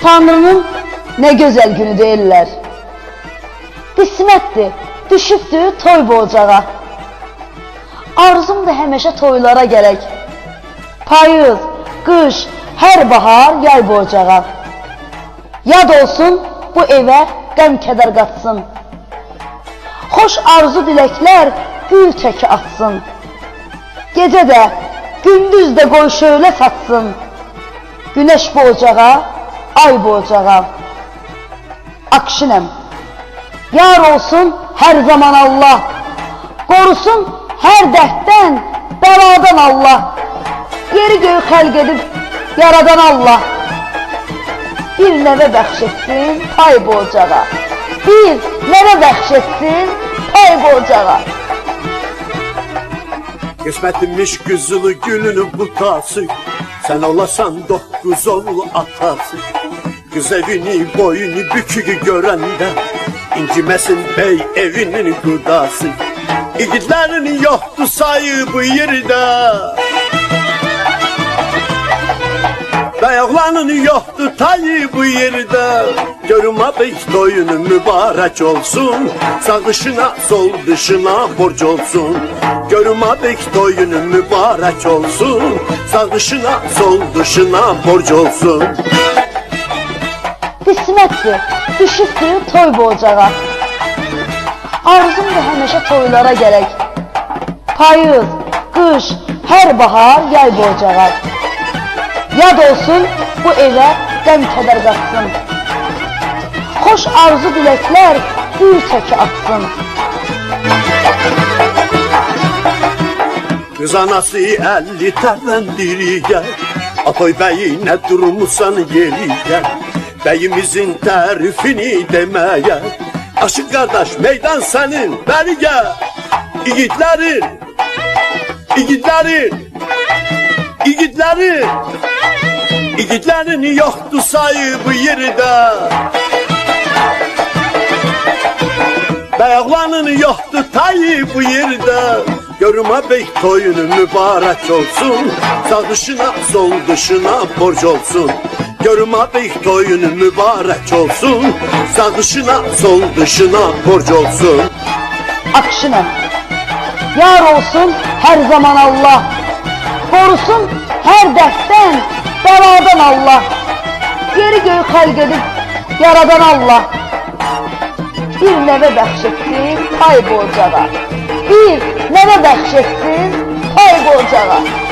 Tanrının ne güzel günü deyirlər. Qismətdir, düşübdür toy bu ocağa. Arzumdur həmişə toylara gələk. Payız, qış, hər bahar yay bu ocağa. Yad olsun bu evə qəm kədər qatsın. Xoş arzu diləklər gül təki atsın. Gecə də, gündüz də qoy şöyle satsın. Güneş bu ocağa, ay bu ocağa. Akşinem, yar olsun her zaman Allah. Korusun her dertten, beladan Allah. Yeri göğü xəlq edib yaradan Allah. Bir nəvə bəxş etsin pay bu ocağa. Bir nəvə bəxş etsin pay bu ocağa. Qismətimmiş qızılı gülünün butası. Sen olasan 9 oğlu atası. Kız evini boyunu büküğü görende İncimesin bey evinin kudası. İgidlerin yoktu sayı bu yerde. Dayaklarının yoktu tayı bu yerde. Görünmedik doyunu mübarek olsun. Sağ dışına sol dışına borç olsun. Görünmedik doyunu mübarek olsun. Sağ dışına sol dışına borç olsun. Qismətdir, düşübdür toy bu ocağa. Arzumdur həmişə toylara gələk. Payız, qış, hər bahar yay bu ocağa. Yad olsun bu evə qəm kədər qatsın. Xoş arzu diləklər gül təki atsın. Kız anası 50 tərləndiriyər. Atoy bəyi nə durmusan yeriyər. Bəyimizin tərifini deməyə. Aşıq qardaş meydan sənin bəri gəl. İgidlərin, İgidlərin, İgidlərin, İgidlərin yoxdur sayı bu yerdə. Bəyaqlanın yoxdur tayı bu yerdə. Görünme bey toyunu mübarek olsun. Sağ dışına sol dışına borç olsun. Görünme bey toyunu mübarek olsun. Sağ dışına sol dışına borç olsun. Akşinem, yar olsun her zaman Allah. Korusun her dertten, beladan Allah. Yeri göğü xəlq edib yaradan Allah. Bir nəvə bəxş etsin pay bu ocağa. Bir nəvə bəxş etsin pay bu ocağa.